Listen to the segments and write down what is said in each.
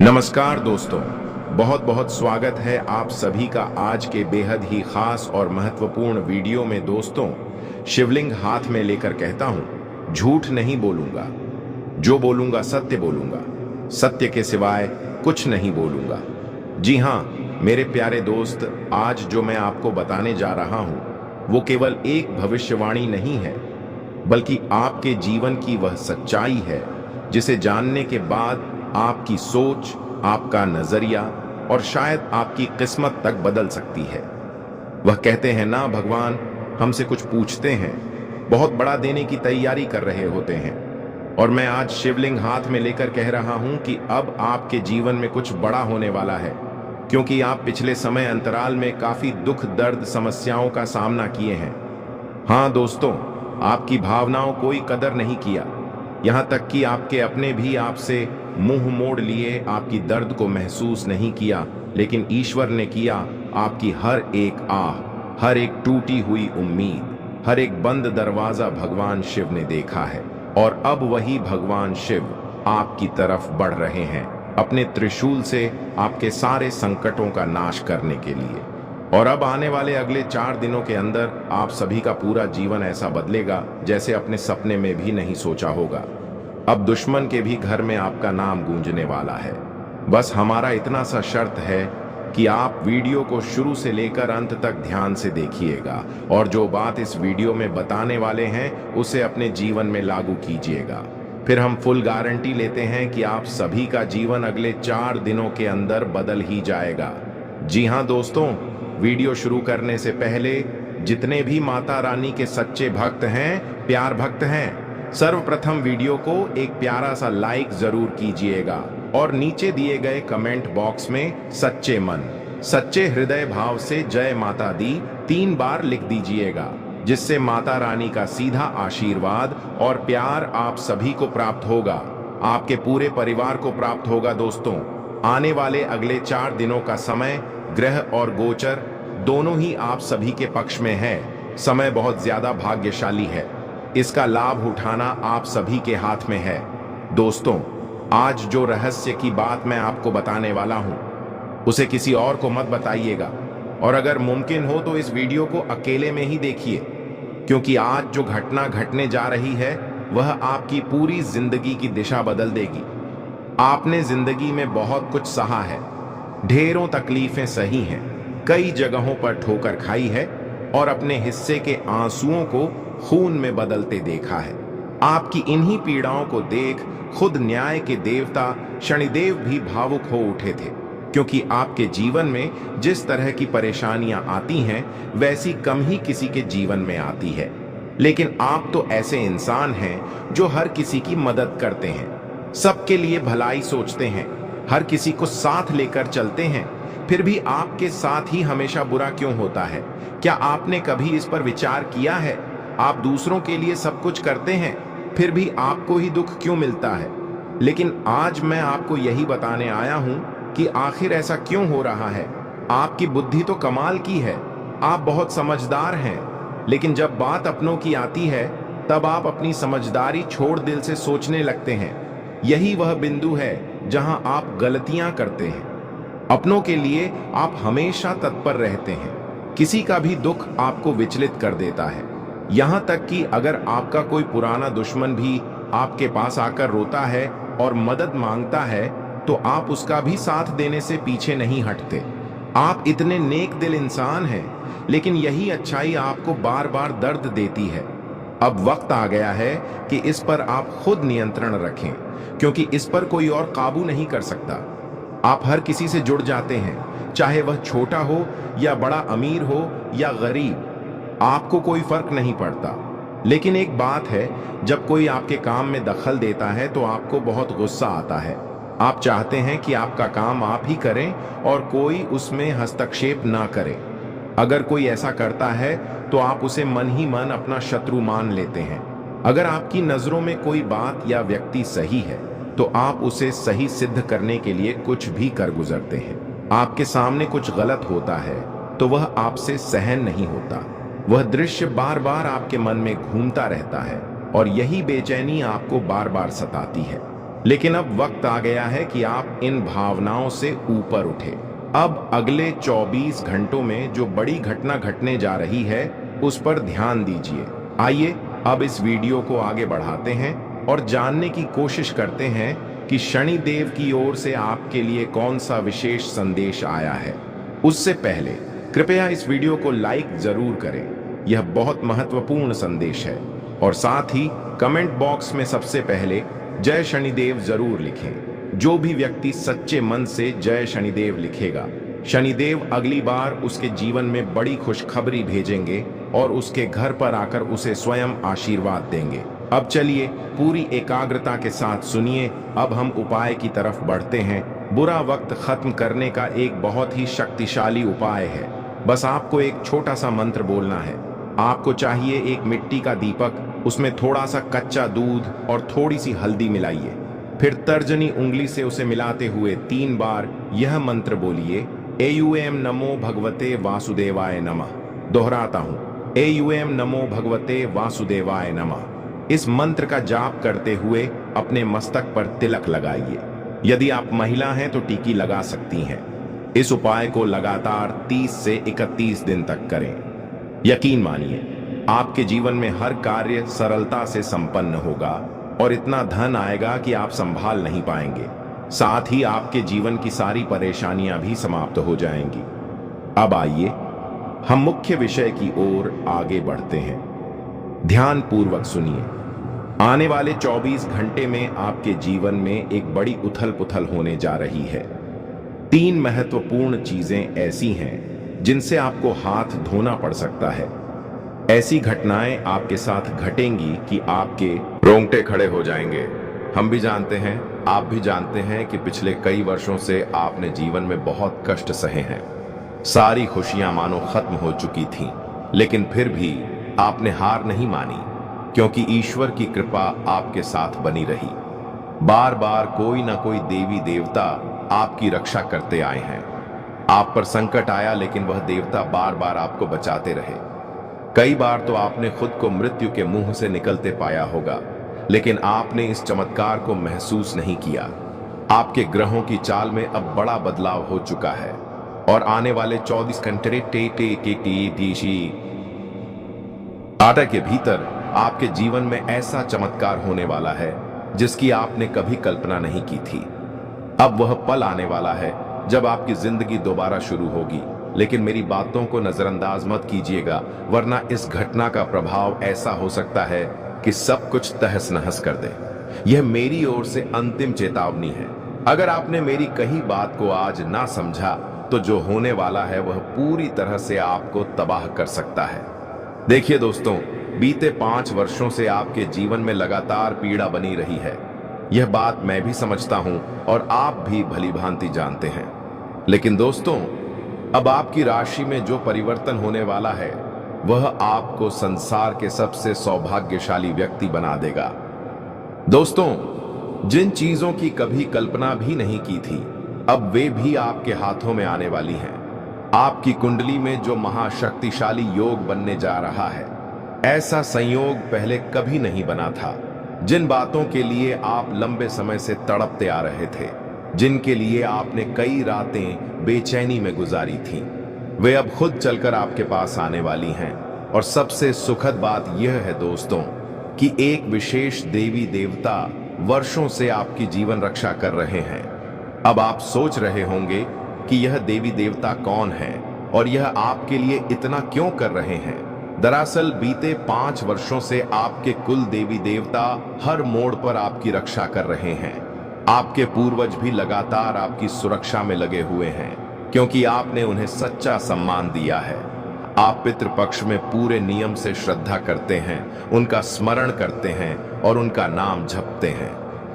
नमस्कार दोस्तों, बहुत बहुत स्वागत है आप सभी का आज के बेहद ही खास और महत्वपूर्ण वीडियो में। दोस्तों, शिवलिंग हाथ में लेकर कहता हूं, झूठ नहीं बोलूंगा, जो बोलूंगा सत्य बोलूंगा, सत्य के सिवाय कुछ नहीं बोलूंगा। जी हां मेरे प्यारे दोस्त, आज जो मैं आपको बताने जा रहा हूं वो केवल एक भविष्यवाणी नहीं है, बल्कि आपके जीवन की वह सच्चाई है जिसे जानने के बाद आपकी सोच, आपका नजरिया और शायद आपकी किस्मत तक बदल सकती है। वह कहते हैं ना, भगवान हमसे कुछ पूछते हैं, बहुत बड़ा देने की तैयारी कर रहे होते हैं। और मैं आज शिवलिंग हाथ में लेकर कह रहा हूं कि अब आपके जीवन में कुछ बड़ा होने वाला है, क्योंकि आप पिछले समय अंतराल में काफी दुख, दर्द, समस्याओं का सामना किए हैं। हाँ दोस्तों, आपकी भावनाओं कोई कदर नहीं किया, यहां तक कि आपके अपने भी आपसे मुंह मोड़ लिए, आपकी दर्द को महसूस नहीं किया। लेकिन ईश्वर ने किया। आपकी हर एक आह, हर एक टूटी हुई उम्मीद, हर एक बंद दरवाजा भगवान शिव ने देखा है। और अब वही भगवान शिव आपकी तरफ बढ़ रहे हैं अपने त्रिशूल से आपके सारे संकटों का नाश करने के लिए। और अब आने वाले अगले 4 दिनों के अंदर आप सभी का पूरा जीवन ऐसा बदलेगा जैसे अपने सपने में भी नहीं सोचा होगा। अब दुश्मन के भी घर में आपका नाम गूंजने वाला है। बस हमारा इतना सा शर्त है कि आप वीडियो को शुरू से लेकर अंत तक ध्यान से देखिएगा और जो बात इस वीडियो में बताने वाले हैं उसे अपने जीवन में लागू कीजिएगा। फिर हम फुल गारंटी लेते हैं कि आप सभी का जीवन अगले 4 दिनों के अंदर बदल ही जाएगा। जी हाँ दोस्तों, वीडियो शुरू करने से पहले जितने भी माता रानी के सच्चे भक्त हैं, प्यार भक्त हैं, सर्वप्रथम वीडियो को एक प्यारा सा लाइक जरूर कीजिएगा और नीचे दिए गए कमेंट बॉक्स में सच्चे मन, सच्चे हृदय भाव से जय माता दी 3 बार लिख दीजिएगा, जिससे माता रानी का सीधा आशीर्वाद और प्यार आप सभी को प्राप्त होगा, आपके पूरे परिवार को प्राप्त होगा। दोस्तों, आने वाले अगले 4 दिनों का समय, ग्रह और गोचर दोनों ही आप सभी के पक्ष में है। समय बहुत ज्यादा भाग्यशाली है, इसका लाभ उठाना आप सभी के हाथ में है। दोस्तों, आज जो रहस्य की बात मैं आपको बताने वाला हूं उसे किसी और को मत बताइएगा, और अगर मुमकिन हो तो इस वीडियो को अकेले में ही देखिए, क्योंकि आज जो घटना घटने जा रही है वह आपकी पूरी जिंदगी की दिशा बदल देगी। आपने जिंदगी में बहुत कुछ सहा है, ढेरों तकलीफें सही हैं, कई जगहों पर ठोकर खाई है और अपने हिस्से के आंसुओं को खून में बदलते देखा है। आपकी इन्हीं पीड़ाओं को देख खुद न्याय के देवता शनिदेव भी भावुक हो उठे थे, क्योंकि आपके जीवन में जिस तरह की परेशानियां आती हैं वैसी कम ही किसी के जीवन में आती है। लेकिन आप तो ऐसे इंसान हैं जो हर किसी की मदद करते हैं, सबके लिए भलाई सोचते हैं, हर किसी को साथ लेकर चलते हैं। फिर भी आपके साथ ही हमेशा बुरा क्यों होता है? क्या आपने कभी इस पर विचार किया है? आप दूसरों के लिए सब कुछ करते हैं, फिर भी आपको ही दुख क्यों मिलता है? लेकिन आज मैं आपको यही बताने आया हूं कि आखिर ऐसा क्यों हो रहा है। आपकी बुद्धि तो कमाल की है, आप बहुत समझदार हैं, लेकिन जब बात अपनों की आती है तब आप अपनी समझदारी छोड़ दिल से सोचने लगते हैं। यही वह बिंदु है जहां आप गलतियां करते हैं। अपनों के लिए आप हमेशा तत्पर रहते हैं, किसी का भी दुख आपको विचलित कर देता है। यहां तक कि अगर आपका कोई पुराना दुश्मन भी आपके पास आकर रोता है और मदद मांगता है तो आप उसका भी साथ देने से पीछे नहीं हटते। आप इतने नेक दिल इंसान हैं, लेकिन यही अच्छाई आपको बार बार दर्द देती है। अब वक्त आ गया है कि इस पर आप खुद नियंत्रण रखें, क्योंकि इस पर कोई और काबू नहीं कर सकता। आप हर किसी से जुड़ जाते हैं, चाहे वह छोटा हो या बड़ा, अमीर हो या गरीब, आपको कोई फर्क नहीं पड़ता। लेकिन एक बात है, जब कोई आपके काम में दखल देता है तो आपको बहुत गुस्सा आता है। आप चाहते हैं कि आपका काम आप ही करें और कोई उसमें हस्तक्षेप ना करे। अगर कोई ऐसा करता है तो आप उसे मन ही मन अपना शत्रु मान लेते हैं। अगर आपकी नजरों में कोई बात या व्यक्ति सही है तो आप उसे सही सिद्ध करने के लिए कुछ भी कर गुजरते हैं। आपके सामने कुछ गलत होता है तो वह आपसे सहन नहीं होता। वह दृश्य बार बार आपके मन में घूमता रहता है और यही बेचैनी आपको बार बार सताती है। लेकिन अब वक्त आ गया है कि आप इन भावनाओं से ऊपर उठे। अब अगले 24 घंटों में जो बड़ी घटना घटने जा रही है उस पर ध्यान दीजिए। आइए अब इस वीडियो को आगे बढ़ाते हैं और जानने की कोशिश करते हैं कि शनिदेव की ओर से आपके लिए कौन सा विशेष संदेश आया है। उससे पहले कृपया इस वीडियो को लाइक जरूर करें, यह बहुत महत्वपूर्ण संदेश है। और साथ ही कमेंट बॉक्स में सबसे पहले जय शनिदेव जरूर लिखें। जो भी व्यक्ति सच्चे मन से जय शनिदेव लिखेगा, शनिदेव अगली बार उसके जीवन में बड़ी खुशखबरी भेजेंगे और उसके घर पर आकर उसे स्वयं आशीर्वाद देंगे। अब चलिए पूरी एकाग्रता के साथ सुनिए। अब हम उपाय की तरफ बढ़ते हैं। बुरा वक्त खत्म करने का एक बहुत ही शक्तिशाली उपाय है। बस आपको एक छोटा सा मंत्र बोलना है। आपको चाहिए एक मिट्टी का दीपक, उसमें थोड़ा सा कच्चा दूध और थोड़ी सी हल्दी मिलाइए। फिर तर्जनी उंगली से उसे मिलाते हुए 3 बार यह मंत्र बोलिए, एयूएम नमो भगवते वासुदेवाय नमः। दोहराता हूं, एयूएम नमो भगवते वासुदेवाय नमः। इस मंत्र का जाप करते हुए अपने मस्तक पर तिलक लगाइए। यदि आप महिला हैं तो टीकी लगा सकती हैं। इस उपाय को लगातार 30 से 31 दिन तक करें। यकीन मानिए, आपके जीवन में हर कार्य सरलता से संपन्न होगा और इतना धन आएगा कि आप संभाल नहीं पाएंगे। साथ ही आपके जीवन की सारी परेशानियां भी समाप्त हो जाएंगी। अब आइए हम मुख्य विषय की ओर आगे बढ़ते हैं। ध्यान पूर्वक सुनिए। आने वाले 24 घंटे में आपके जीवन में एक बड़ी उथल पुथल होने जा रही है। 3 महत्वपूर्ण चीजें ऐसी हैं जिनसे आपको हाथ धोना पड़ सकता है। ऐसी घटनाएं आपके साथ घटेंगी कि आपके रोंगटे खड़े हो जाएंगे। हम भी जानते हैं, आप भी जानते हैं कि पिछले कई वर्षों से आपने जीवन में बहुत कष्ट सहे हैं। सारी खुशियां मानो खत्म हो चुकी थीं, लेकिन फिर भी आपने हार नहीं मानी, क्योंकि ईश्वर की कृपा आपके साथ बनी रही। बार बार कोई ना कोई देवी देवता आपकी रक्षा करते आए हैं। आप पर संकट आया, लेकिन वह देवता बार बार आपको बचाते रहे। कई बार तो आपने खुद को मृत्यु के मुंह से निकलते पाया होगा, लेकिन आपने इस चमत्कार को महसूस नहीं किया। आपके ग्रहों की चाल में अब बड़ा बदलाव हो चुका है और आने वाले 24 घंटे आटा के भीतर आपके जीवन में ऐसा चमत्कार होने वाला है जिसकी आपने कभी कल्पना नहीं की थी। अब वह पल आने वाला है जब आपकी जिंदगी दोबारा शुरू होगी। लेकिन मेरी बातों को नजरअंदाज मत कीजिएगा, वरना इस घटना का प्रभाव ऐसा हो सकता है कि सब कुछ तहस नहस कर दे। यह मेरी ओर से अंतिम चेतावनी है। अगर आपने मेरी कही बात को आज ना समझा तो जो होने वाला है वह पूरी तरह से आपको तबाह कर सकता है। देखिए दोस्तों, बीते 5 वर्षों से आपके जीवन में लगातार पीड़ा बनी रही है। यह बात मैं भी समझता हूं और आप भी भली भांति जानते हैं। लेकिन दोस्तों, अब आपकी राशि में जो परिवर्तन होने वाला है वह आपको संसार के सबसे सौभाग्यशाली व्यक्ति बना देगा। दोस्तों, जिन चीजों की कभी कल्पना भी नहीं की थी, अब वे भी आपके हाथों में आने वाली हैं। आपकी कुंडली में जो महाशक्तिशाली योग बनने जा रहा है, ऐसा संयोग पहले कभी नहीं बना था। जिन बातों के लिए आप लंबे समय से तड़पते आ रहे थे, जिनके लिए आपने कई रातें बेचैनी में गुजारी थीं, वे अब खुद चलकर आपके पास आने वाली हैं। और सबसे सुखद बात यह है दोस्तों कि एक विशेष देवी देवता वर्षों से आपकी जीवन रक्षा कर रहे हैं। अब आप सोच रहे होंगे कि यह देवी देवता कौन है और यह आपके लिए इतना क्यों कर रहे हैं। दरअसल बीते 5 वर्षों से आपके कुल देवी देवता हर मोड़ पर आपकी रक्षा कर रहे हैं। आपके पूर्वज भी लगातार आपकी सुरक्षा में लगे हुए हैं, क्योंकि आपने उन्हें सच्चा सम्मान दिया है। आप पितृपक्ष में पूरे नियम से श्रद्धा करते हैं, उनका स्मरण करते हैं और उनका नाम जपते हैं।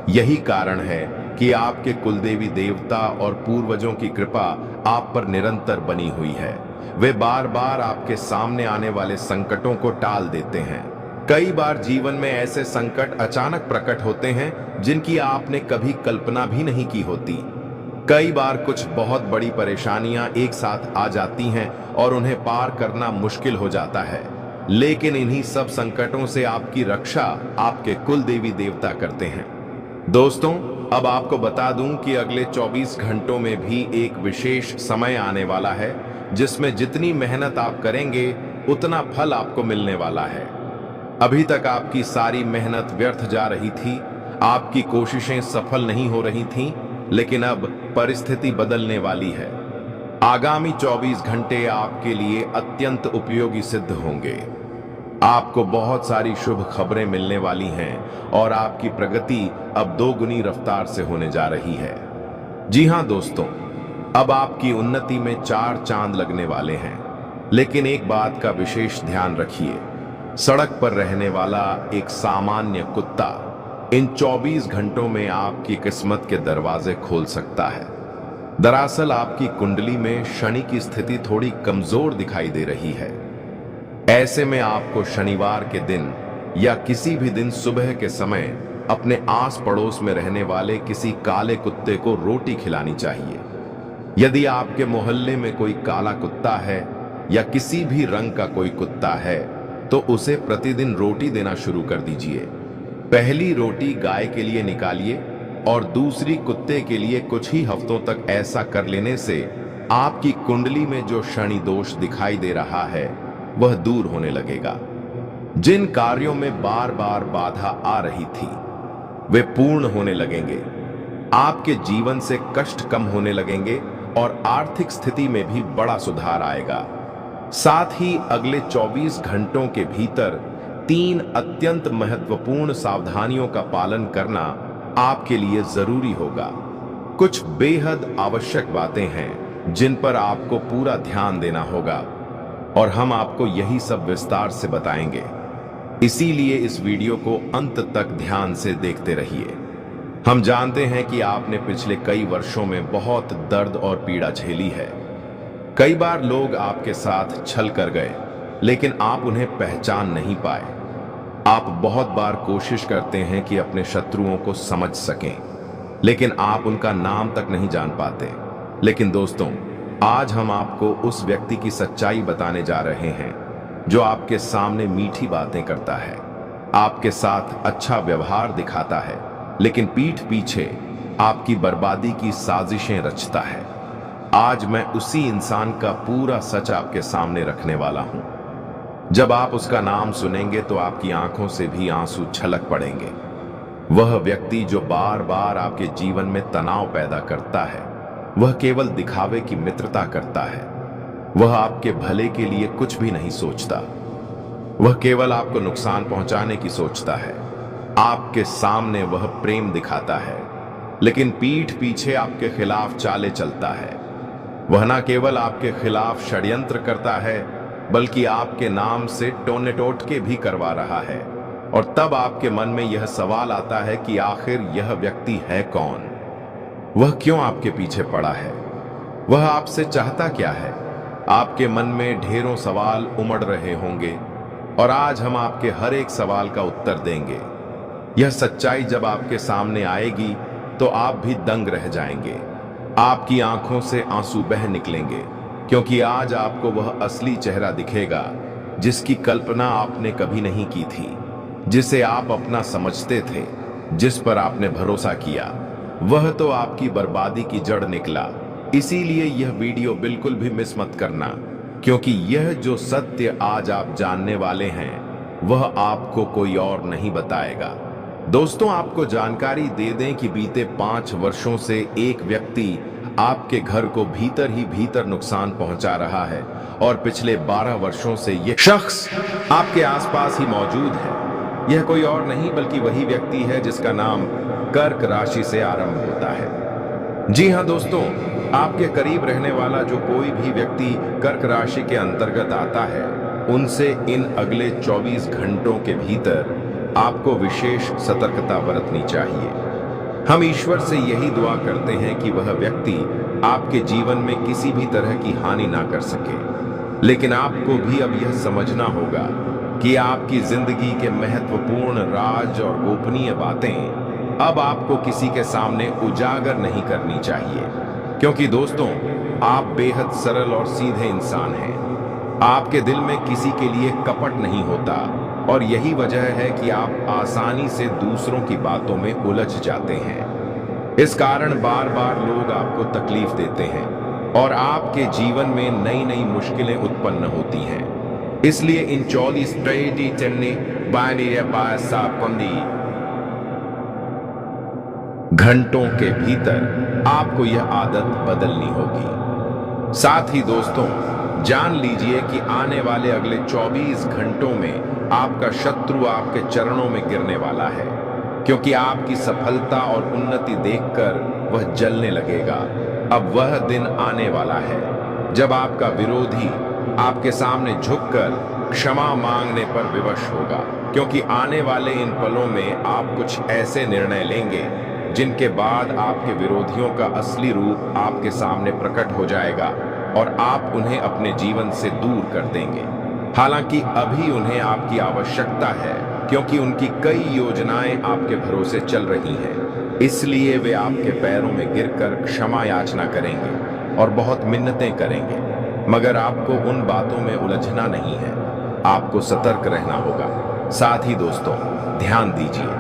यही कारण है कि आपके कुलदेवी देवता और पूर्वजों की कृपा आप पर निरंतर बनी हुई है। वे बार बार आपके सामने आने वाले संकटों को टाल देते हैं। कई बार जीवन में ऐसे संकट अचानक प्रकट होते हैं जिनकी आपने कभी कल्पना भी नहीं की होती। कई बार कुछ बहुत बड़ी परेशानियां एक साथ आ जाती हैं और उन्हें पार करना मुश्किल हो जाता है, लेकिन इन्हीं सब संकटों से आपकी रक्षा आपके कुल देवी देवता करते हैं। दोस्तों, अब आपको बता दूं कि अगले 24 घंटों में भी एक विशेष समय आने वाला है जिसमें जितनी मेहनत आप करेंगे उतना फल आपको मिलने वाला है। अभी तक आपकी सारी मेहनत व्यर्थ जा रही थी, आपकी कोशिशें सफल नहीं हो रही थीं, लेकिन अब परिस्थिति बदलने वाली है। आगामी 24 घंटे आपके लिए अत्यंत उपयोगी सिद्ध होंगे। आपको बहुत सारी शुभ खबरें मिलने वाली हैं और आपकी प्रगति अब 2 गुनी रफ्तार से होने जा रही है। जी हां दोस्तों, अब आपकी उन्नति में 4 चांद लगने वाले हैं। लेकिन एक बात का विशेष ध्यान रखिए, सड़क पर रहने वाला एक सामान्य कुत्ता इन 24 घंटों में आपकी किस्मत के दरवाजे खोल सकता है। दरअसल आपकी कुंडली में शनि की स्थिति थोड़ी कमजोर दिखाई दे रही है। ऐसे में आपको शनिवार के दिन या किसी भी दिन सुबह के समय अपने आस पड़ोस में रहने वाले किसी काले कुत्ते को रोटी खिलानी चाहिए। यदि आपके मोहल्ले में कोई काला कुत्ता है या किसी भी रंग का कोई कुत्ता है तो उसे प्रतिदिन रोटी देना शुरू कर दीजिए। पहली रोटी गाय के लिए निकालिए और दूसरी कुत्ते के लिए कुछ ही हफ्तों तक ऐसा कर लेने से आपकी कुंडली में जो शनि दोष दिखाई दे रहा है वह दूर होने लगेगा। जिन कार्यों में बार बार बाधा आ रही थी वे पूर्ण होने लगेंगे। आपके जीवन से कष्ट कम होने लगेंगे और आर्थिक स्थिति में भी बड़ा सुधार आएगा। साथ ही अगले 24 घंटों के भीतर 3 अत्यंत महत्वपूर्ण सावधानियों का पालन करना आपके लिए जरूरी होगा। कुछ बेहद आवश्यक बातें हैं जिन पर आपको पूरा ध्यान देना होगा और हम आपको यही सब विस्तार से बताएंगे। इसीलिए इस वीडियो को अंत तक ध्यान से देखते रहिए। हम जानते हैं कि आपने पिछले कई वर्षों में बहुत दर्द और पीड़ा झेली है। कई बार लोग आपके साथ छल कर गए, लेकिन आप उन्हें पहचान नहीं पाए। आप बहुत बार कोशिश करते हैं कि अपने शत्रुओं को समझ सकें, लेकिन आप उनका नाम तक नहीं जान पाते। लेकिन दोस्तों, आज हम आपको उस व्यक्ति की सच्चाई बताने जा रहे हैं जो आपके सामने मीठी बातें करता है, आपके साथ अच्छा व्यवहार दिखाता है, लेकिन पीठ पीछे आपकी बर्बादी की साजिशें रचता है। आज मैं उसी इंसान का पूरा सच आपके सामने रखने वाला हूं। जब आप उसका नाम सुनेंगे तो आपकी आंखों से भी आंसू छलक पड़ेंगे। वह व्यक्ति जो बार बार आपके जीवन में तनाव पैदा करता है, वह केवल दिखावे की मित्रता करता है। वह आपके भले के लिए कुछ भी नहीं सोचता। वह केवल आपको नुकसान पहुंचाने की सोचता है। आपके सामने वह प्रेम दिखाता है, लेकिन पीठ पीछे आपके खिलाफ चालें चलता है। वह न केवल आपके खिलाफ षड्यंत्र करता है, बल्कि आपके नाम से टोने टोटके भी करवा रहा है। और तब आपके मन में यह सवाल आता है कि आखिर यह व्यक्ति है कौन? वह क्यों आपके पीछे पड़ा है? वह आपसे चाहता क्या है? आपके मन में ढेरों सवाल उमड़ रहे होंगे और आज हम आपके हर एक सवाल का उत्तर देंगे। यह सच्चाई जब आपके सामने आएगी तो आप भी दंग रह जाएंगे। आपकी आंखों से आंसू बह निकलेंगे, क्योंकि आज आपको वह असली चेहरा दिखेगा जिसकी कल्पना आपने कभी नहीं की थी, जिसे आप अपना समझते थे, जिस पर आपने भरोसा किया। वह तो आपकी बर्बादी की जड़ निकला। इसीलिए यह वीडियो बिल्कुल भी मिस मत करना, क्योंकि यह जो सत्य आज आप जानने वाले हैं वह आपको कोई और नहीं बताएगा। दोस्तों, आपको जानकारी दे दें कि बीते 5 वर्षों से एक व्यक्ति आपके घर को भीतर ही भीतर नुकसान पहुंचा रहा है और पिछले 12 वर्षों से यह शख्स आपके आसपास ही मौजूद है। यह कोई और नहीं बल्कि वही व्यक्ति है जिसका नाम कर्क राशि से आरंभ होता है। जी हां दोस्तों, आपके करीब रहने वाला जो कोई भी व्यक्ति कर्क राशि के अंतर्गत आता है, उनसे इन अगले 24 घंटों के भीतर आपको विशेष सतर्कता बरतनी चाहिए। हम ईश्वर से यही दुआ करते हैं कि वह व्यक्ति आपके जीवन में किसी भी तरह की हानि ना कर सके। लेकिन आपको भी अब यह समझना होगा कि आपकी जिंदगी के महत्वपूर्ण राज और गोपनीय बातें अब आपको किसी के सामने उजागर नहीं करनी चाहिए, क्योंकि दोस्तों, आप बेहद सरल और सीधे इंसान हैं। आपके दिल में किसी के लिए कपट नहीं होता। और यही वजह है कि आप आसानी से दूसरों की बातों में उलझ जाते हैं। इस कारण बार बार लोग आपको तकलीफ देते हैं और आपके जीवन में नई नई मुश्किलें उत्पन्न होती हैं। इसलिए इन 24 घंटों के भीतर आपको यह आदत बदलनी होगी। साथ ही दोस्तों, जान लीजिए कि आने वाले अगले 24 घंटों में आपका शत्रु आपके चरणों में गिरने वाला है, क्योंकि आपकी सफलता और उन्नति देखकर वह जलने लगेगा। अब वह दिन आने वाला है जब आपका विरोधी आपके सामने झुककर क्षमा मांगने पर विवश होगा, क्योंकि आने वाले इन पलों में आप कुछ ऐसे निर्णय लेंगे जिनके बाद आपके विरोधियों का असली रूप आपके सामने प्रकट हो जाएगा और आप उन्हें अपने जीवन से दूर कर देंगे। हालांकि अभी उन्हें आपकी आवश्यकता है, क्योंकि उनकी कई योजनाएं आपके भरोसे चल रही हैं। इसलिए वे आपके पैरों में गिरकर क्षमा याचना करेंगे और बहुत मिन्नतें करेंगे, मगर आपको उन बातों में उलझना नहीं है। आपको सतर्क रहना होगा। साथ ही दोस्तों, ध्यान दीजिए,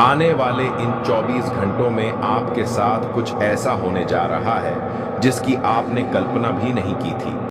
आने वाले इन 24 घंटों में आपके साथ कुछ ऐसा होने जा रहा है जिसकी आपने कल्पना भी नहीं की थी।